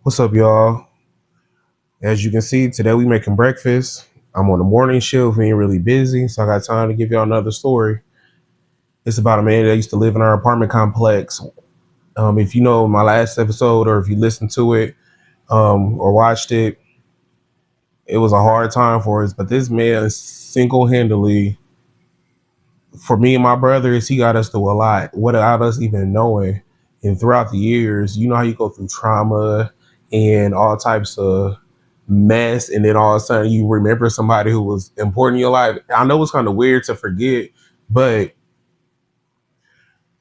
What's up, y'all? As you can see, today we making breakfast. I'm on the morning shift. We ain't really busy, so I got time to give y'all another story. It's about a man that used to live in our apartment complex. If you know my last episode, or if you listened to it or watched it, it was a hard time for us. But this man single-handedly, for me and my brothers, he got us through a lot without us even knowing. And throughout the years, you know how you go through trauma and all types of mess, and then all of a sudden you remember somebody who was important in your life. I know it's kind of weird to forget, but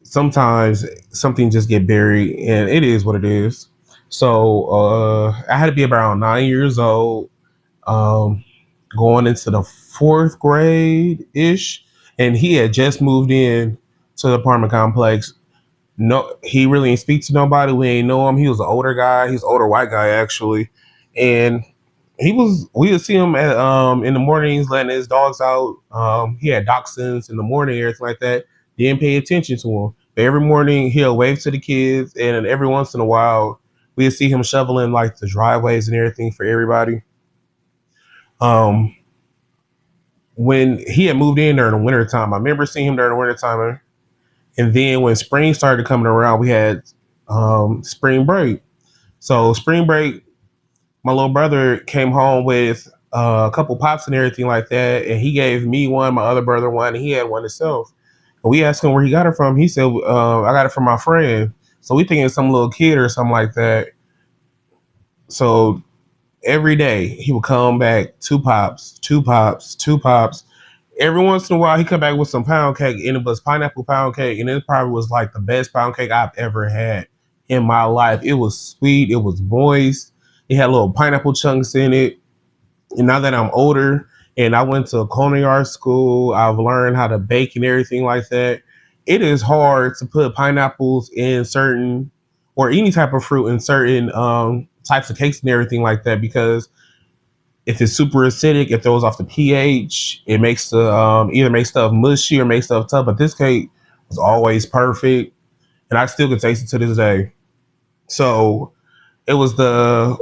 sometimes something just get buried, and it is what it is. So I had to be around 9 years old, um, going into the fourth grade ish, and he had just moved in to the apartment complex. No, he really ain't speak to nobody. We ain't know him. He was an older guy. He's an older white guy actually, and we would see him at in the mornings letting his dogs out. He had dachshunds in the morning, everything like that. Didn't pay attention to him. But every morning he'll wave to the kids, and every once in a while we'd see him shoveling like the driveways and everything for everybody. Um, when he had moved in during the winter time, I remember seeing him during the winter time, and then when spring started coming around, we had spring break. So spring break, my little brother came home with a couple pops and everything like that, and he gave me one, my other brother one, and he had one himself. And we asked him where he got it from. He said, "I got it from my friend." So we thinking some little kid or something like that. So every day he would come back, two pops, two pops, two pops. Every once in a while he come back with some pound cake, and it was pineapple pound cake, and it probably was like the best pound cake I've ever had in my life. It was sweet, it was moist, it had little pineapple chunks in it. And now that I'm older and I went to a culinary arts school, I've learned how to bake and everything like that. It is hard to put pineapples in certain, or any type of fruit in certain types of cakes and everything like that, because if it's super acidic, it throws off the pH. It makes the either makes stuff mushy or makes stuff tough. But this cake was always perfect, and I still can taste it to this day. So it was the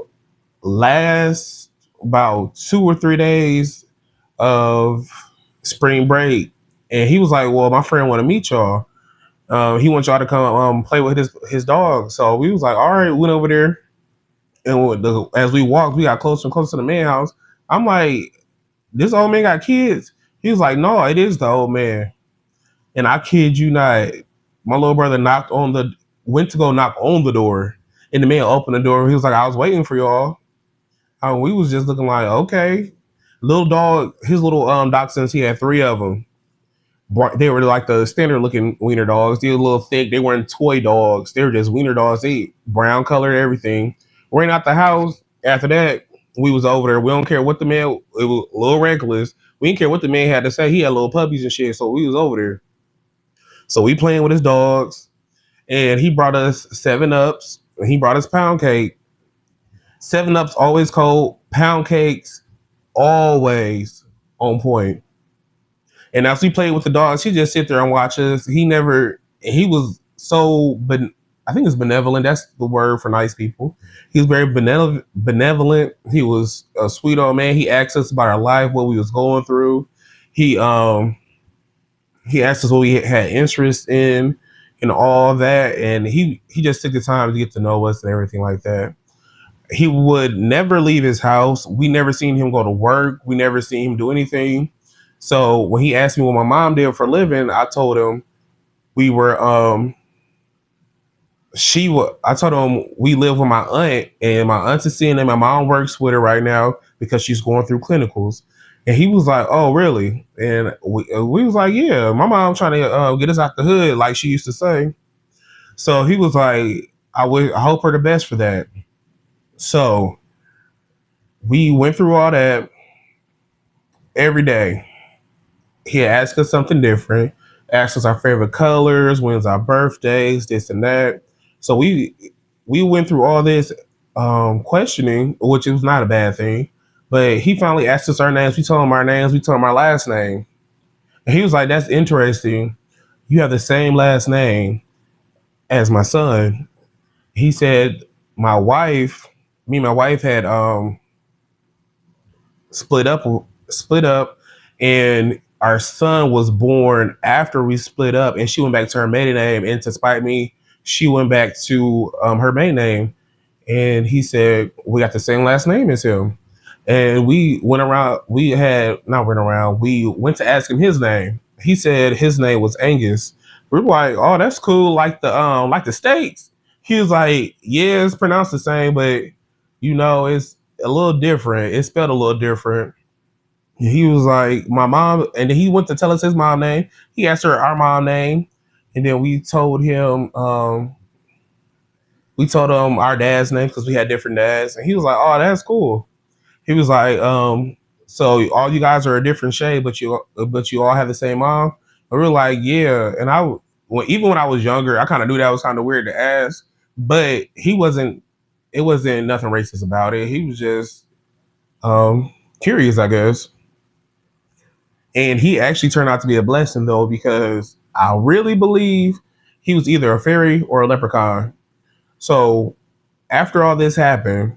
last about 2 or 3 days of spring break, and he was like, "Well, my friend want to meet y'all. He wants y'all to come play with his dog." So we was like, "All right." Went over there, and as we walked, we got closer and closer to the man house. I'm like, "This old man got kids?" He was like, "No, it is the old man." And I kid you not, my little brother went to go knock on the door, and the man opened the door. He was like, "I was waiting for y'all." We was just looking like, okay. Little dog, his little dachshunds, he had three of them. They were like the standard looking wiener dogs. They were a little thick. They weren't toy dogs. They were just wiener dogs. They brown color, everything. Ran out the house. After that, we was over there. We don't care what the man. It was a little reckless. We didn't care what the man had to say. He had little puppies and shit. So we was over there. So we playing with his dogs, and he brought us 7 Ups. And he brought us pound cake. 7 Ups always cold. Pound cakes always on point. And as we played with the dogs, he just sit there and watch us. He was so, but I think it's benevolent. That's the word for nice people. He was very benevolent. He was a sweet old man. He asked us about our life, what we was going through. He um he asked us what we had interest in and all that. And he just took the time to get to know us and everything like that. He would never leave his house. We never seen him go to work. We never seen him do anything. So when he asked me what my mom did for a living, I told him we were I told him we live with my aunt, and my aunt is seeing him. My mom works with her right now because she's going through clinicals. And he was like, "Oh, really?" And we was like, "Yeah, my mom trying to get us out the hood," like she used to say. So he was like, I hope her the best for that." So we went through all that every day. He asked us something different, asked us our favorite colors, when's our birthdays, this and that. So we went through all this questioning, which was not a bad thing. But he finally asked us our names. We told him our names. We told him our last name. And he was like, "That's interesting. You have the same last name as my son." He said, "My wife." me and my wife had split up split up, and our son was born after we split up, and she went back to her maiden name, and to spite me, she went back to her maiden name. And he said, we got the same last name as him. And we went around, we had not went around, we went to ask him his name. He said his name was Angus. We were like, oh, that's cool, like the states. He was like, yeah, it's pronounced the same, but it's a little different. It's spelled a little different. He was like, my mom, and then he went to tell us his mom name. He asked her our mom name, and then we told him our dad's name because we had different dads, and he was like, "Oh, that's cool." He was like, "So all you guys are a different shade, but you all have the same mom." And we were like, "Yeah." And even when I was younger, I kind of knew that was kind of weird to ask, but he wasn't. It wasn't nothing racist about it. He was just curious, I guess. And he actually turned out to be a blessing though, because I really believe he was either a fairy or a leprechaun. So after all this happened,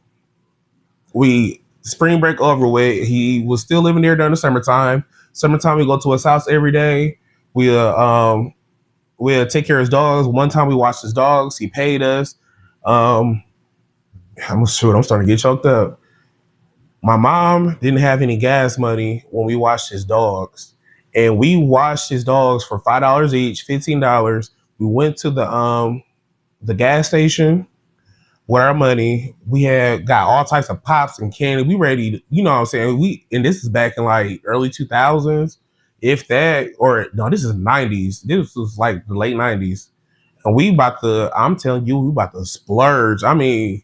we spring break over with. He was still living there during the summertime. Summertime, we go to his house every day. We'll take care of his dogs. One time we watched his dogs. He paid us. Um, I'm starting to get choked up. My mom didn't have any gas money when we watched his dogs, and we watched his dogs for $5 each, $15. We went to the gas station with our money. We had got all types of pops and candy. We ready to, you know what I'm saying? And this is back in like early 2000s, if that, or no, this is 90s. This was like the late 90s. And I'm telling you, we about to splurge. I mean,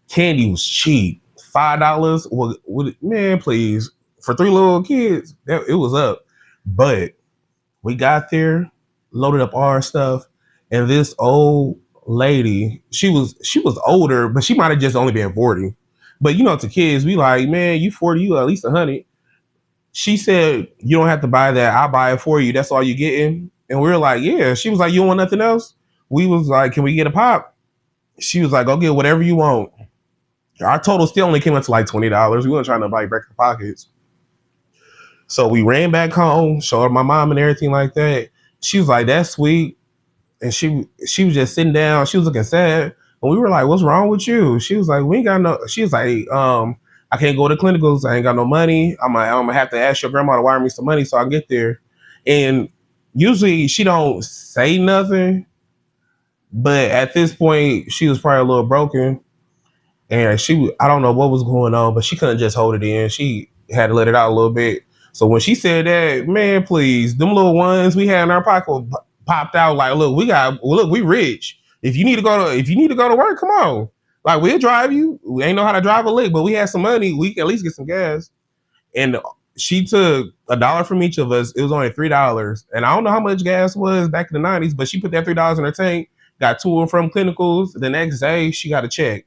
candy was cheap. $5 man, please. For three little kids, it was up. But we got there, loaded up all our stuff, and this old lady, she was older, but she might have just only been 40. But to kids, we like, man, you 40, you at least 100. She said, you don't have to buy that. I'll buy it for you. That's all you getting. And we were like, yeah. She was like, you don't want nothing else? We was like, can we get a pop? She was like, go get whatever you want. Our total still only came up to like $20. We weren't trying to break the pockets. So we ran back home, showed my mom and everything like that. She was like, that's sweet. And she was just sitting down. She was looking sad. And we were like, what's wrong with you? She was like, we ain't got no. She was like, I can't go to clinicals. I ain't got no money. I'm gonna have to ask your grandma to wire me some money so I get there. And usually she don't say nothing, but at this point she was probably a little broken, and I don't know what was going on, but she couldn't just hold it in. She had to let it out a little bit. So when she said that, man, please, them little ones we had in our pocket popped out like, look, we rich. If you need to go to work, come on. Like, we'll drive you. We ain't know how to drive a lick, but we had some money. We can at least get some gas. And she took $1 from each of us. It was only $3. And I don't know how much gas was back in the 90s, but she put that $3 in her tank, got to and from clinicals. The next day she got a check.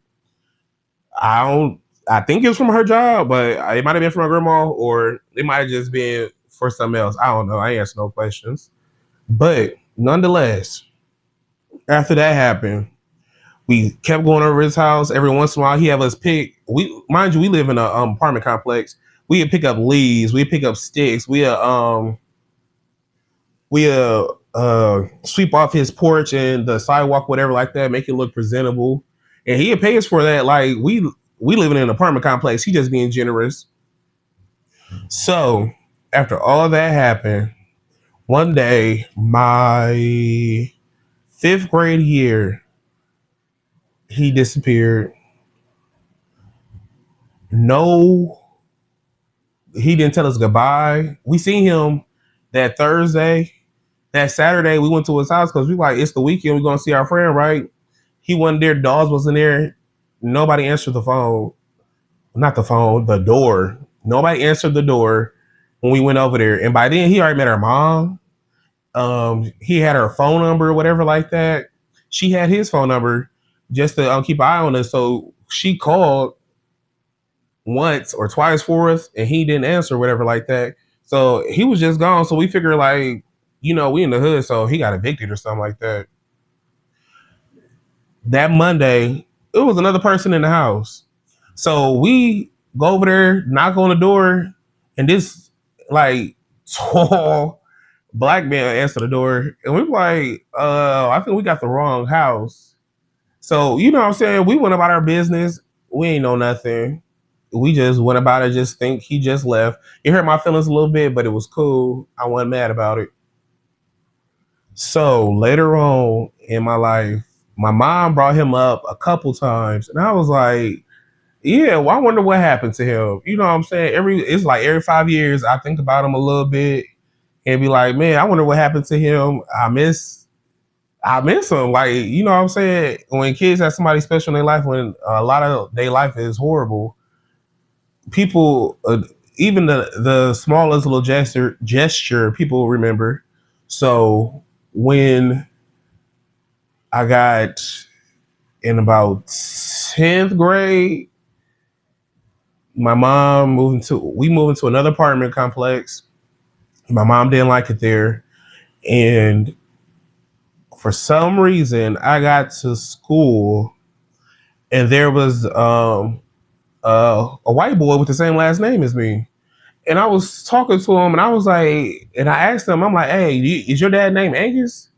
I think it was from her job, but it might have been from her grandma, or it might have just been for something else. I don't know. I ain't answer no questions. But nonetheless, after that happened, we kept going over his house. Every once in a while, he have us pick. Mind you, we live in a apartment complex. We'd pick up leaves. We'd pick up sticks. We sweep off his porch and the sidewalk, whatever like that, make it look presentable. And he'd pay us for that. Like, we live in an apartment complex. He just being generous. So after all that happened, one day, my fifth grade year, he disappeared. No, he didn't tell us goodbye. We seen him that Thursday. That Saturday, we went to his house because we like, it's the weekend. We're going to see our friend, right? He wasn't there. Dawes wasn't there. Nobody answered the phone. Not the phone, the door. Nobody answered the door when we went over there. And by then, he already met her mom. He had her phone number or whatever like that. She had his phone number just to keep an eye on us. So she called once or twice for us, and he didn't answer, whatever like that. So he was just gone. So we figured, like, we in the hood, so he got evicted or something like that. That Monday, it was another person in the house. So we go over there, knock on the door, and this like tall black man answer the door, and we're like, I think we got the wrong house. So you know what I'm saying? We went about our business. We ain't know nothing. We just went about it. Just think he just left. It hurt my feelings a little bit, but it was cool. I wasn't mad about it. So later on in my life, my mom brought him up a couple times, and I was like, "Yeah, well, I wonder what happened to him." You know what I'm saying? It's like every 5 years, I think about him a little bit and be like, "Man, I wonder what happened to him. I miss him." Like, you know what I'm saying? When kids have somebody special in their life, when a lot of their life is horrible, people, even the smallest little gesture, people remember. So when I got in about 10th grade, we moved into another apartment complex. My mom didn't like it there. And for some reason, I got to school and there was a white boy with the same last name as me. And I was talking to him and I was like, and I asked him, I'm like, hey, is your dad named Angus?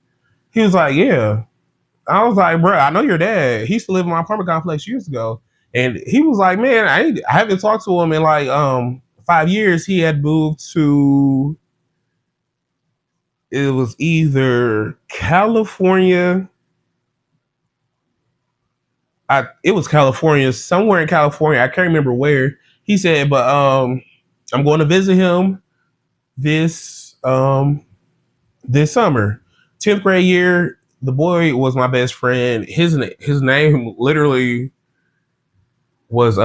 He was like, yeah. I was like, bro, I know your dad. He used to live in my apartment complex years ago. And he was like, man, I haven't talked to him in like 5 years. He had moved to, it was either California. It was California, somewhere in California. I can't remember where. He said, but I'm going to visit him this this summer. 10th grade year, the boy was my best friend. His name literally was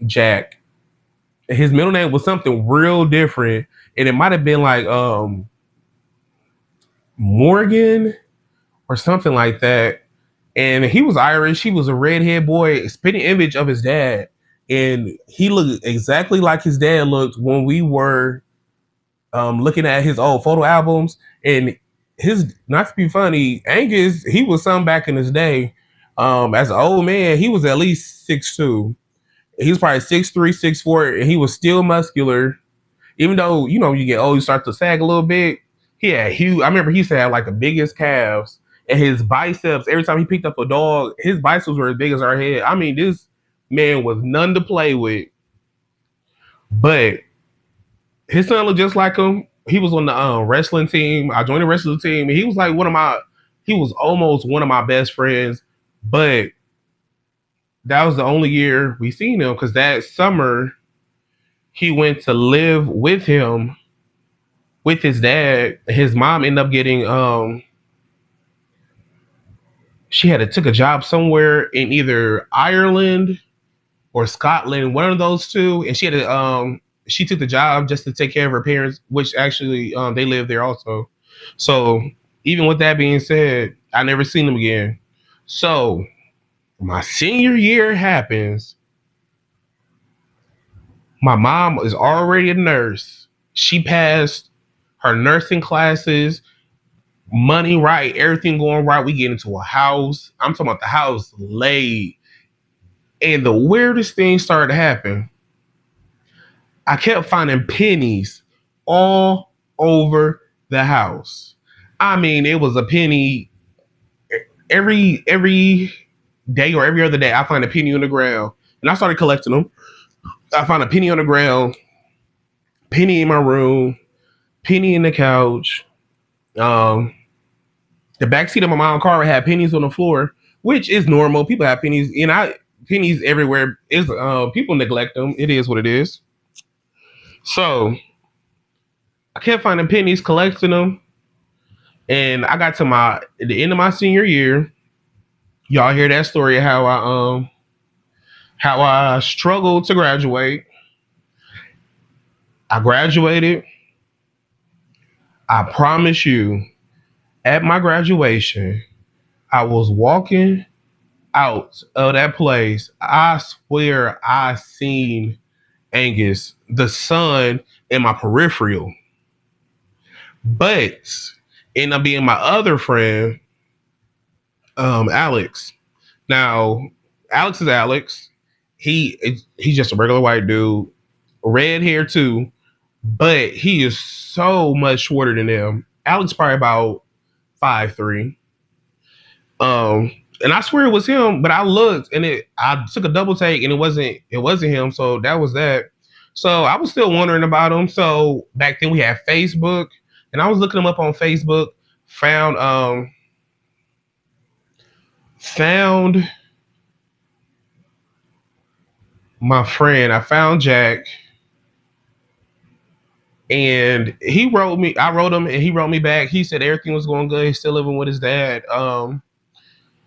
Jack. His middle name was something real different, and it might have been like Morgan or something like that. And he was Irish. He was a redhead boy, spitting image of his dad, and he looked exactly like his dad looked when we were looking at his old photo albums. And his, not to be funny, Angus, he was some back in his day. As an old man, he was at least 6'2". He was probably 6'3", 6'4", and he was still muscular. Even though, you know, you get old, you start to sag a little bit. He had huge. I remember he used to have like the biggest calves, and his biceps. Every time he picked up a dog, his biceps were as big as our head. I mean, this man was none to play with. But his son looked just like him. He was on the wrestling team. I joined the wrestling team, and he was like he was almost one of my best friends. But that was the only year we seen him because that summer he went to live with him with his dad. His mom ended up getting she had to took a job somewhere in either Ireland or Scotland, one of those two, and she took the job just to take care of her parents, which actually they live there also. So even with that being said, I never seen them again. So my senior year happens. My mom is already a nurse. She passed her nursing classes, money right, everything going right. We get into a house. I'm talking about the house laid. And the weirdest thing started to happen. I kept finding pennies all over the house. I mean, it was a penny every day or every other day. I find a penny on the ground, and I started collecting them. I found a penny on the ground, penny in my room, penny in the couch. Um, the backseat of my mom's car had pennies on the floor, which is normal. People have pennies, and pennies everywhere. Is people neglect them. It is what it is. So I kept finding pennies, collecting them, and I got to the end of my senior year. Y'all hear that story of how I struggled to graduate. I graduated. I promise you, at my graduation, I was walking out of that place. I swear I seen Angus, the sun, in my peripheral. But ended up being my other friend, Alex. Now, Alex is Alex. He's just a regular white dude, red hair too, but he is so much shorter than them. Alex probably about 5'3". Um, and I swear it was him, but I looked and I took a double take and it wasn't him. So that was that. So I was still wondering about him. So back then we had Facebook, and I was looking him up on Facebook. Found my friend. I found Jack, and he wrote me. I wrote him, and he wrote me back. He said everything was going good. He's still living with his dad.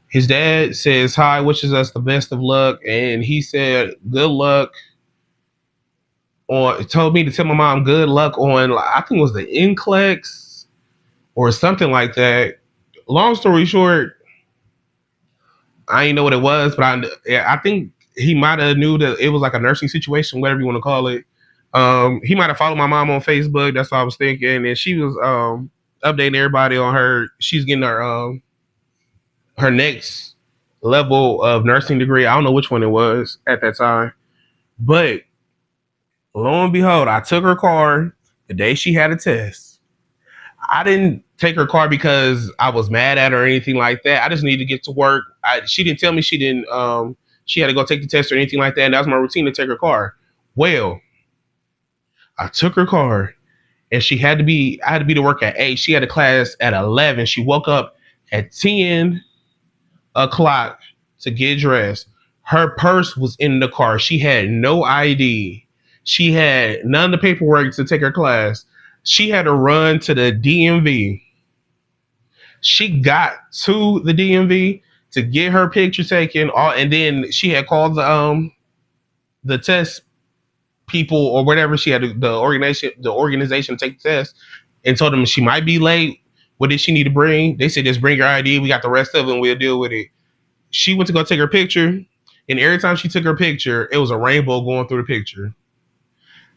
His dad says hi, wishes us the best of luck, and he said good luck on. Told me to tell my mom good luck on. I think it was the NCLEX or something like that. Long story short, I didn't know what it was, but I think he might have knew that it was like a nursing situation, whatever you want to call it. He might have followed my mom on Facebook. That's what I was thinking, and she was updating everybody on her. She's getting her next level of nursing degree. I don't know which one it was at that time, but lo and behold, I took her car the day she had a test. I didn't take her car because I was mad at her or anything like that. I just needed to get to work. She didn't tell me she didn't. She had to go take the test or anything like that. And that was my routine to take her car. Well, I took her car, and she had to be. I had to be to work at 8. She had a class at 11. She woke up at 10 o'clock to get dressed. Her purse was in the car. She had no ID. She had none of the paperwork to take her class. She had to run to the DMV. She got to the DMV to get her picture taken, and then she had called the test people or whatever. She had the organization to take the test, and told them she might be late. What did she need to bring? They said just bring your ID. We got the rest of it, and we'll deal with it. She went to go take her picture, and every time she took her picture, it was a rainbow going through the picture.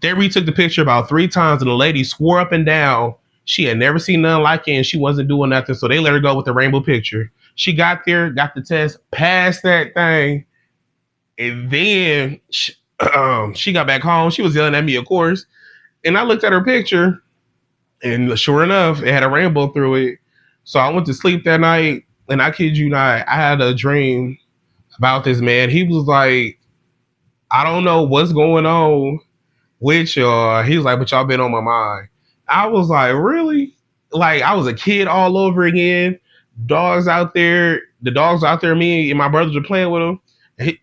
They retook the picture about 3 times, and the lady swore up and down she had never seen nothing like it, and she wasn't doing nothing. So they let her go with the rainbow picture. She got there, got the test, passed that thing, and then she got back home. She was yelling at me, of course, and I looked at her picture, and sure enough, it had a rainbow through it. So I went to sleep that night, and I kid you not, I had a dream about this man. He was like, I don't know what's going on with y'all. He was like, but y'all been on my mind. I was like, really? Like, I was a kid all over again. Dogs out there, the dogs out there, me and my brothers are playing with them.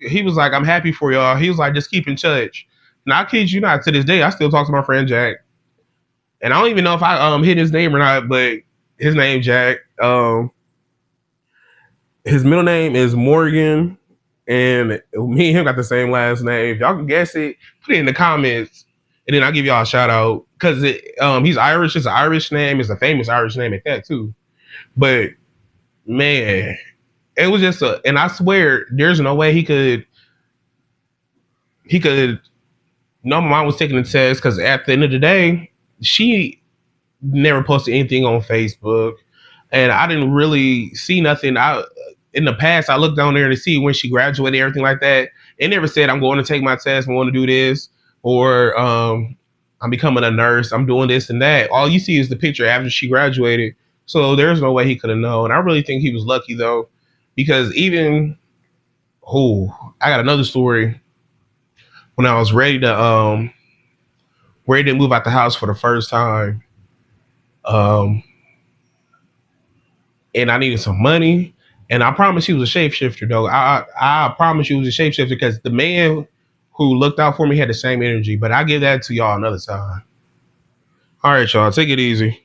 He was like, I'm happy for y'all. He was like, just keep in touch. And I kid you not, to this day, I still talk to my friend Jack. And I don't even know if I hit his name or not, but his name Jack. His middle name is Morgan, and me and him got the same last name. If y'all can guess it, put it in the comments, and then I'll give y'all a shout out because he's Irish. It's an Irish name. It's a famous Irish name at that too. But man, it was just and I swear there's no way he could. No, my mom was taking the test because at the end of the day, she never posted anything on Facebook, and I didn't really see nothing. In the past, I looked down there to see when she graduated, everything like that. It never said I'm going to take my test, I want to do this, or I'm becoming a nurse, I'm doing this and that. All you see is the picture after she graduated. So there's no way he could have known. I really think he was lucky though, because I got another story. When I was ready to move out the house for the first time, um, and I needed some money. And I promise he was a shapeshifter, though. I promise he was a shapeshifter because the man who looked out for me had the same energy. But I'll give that to y'all another time. All right, y'all. Take it easy.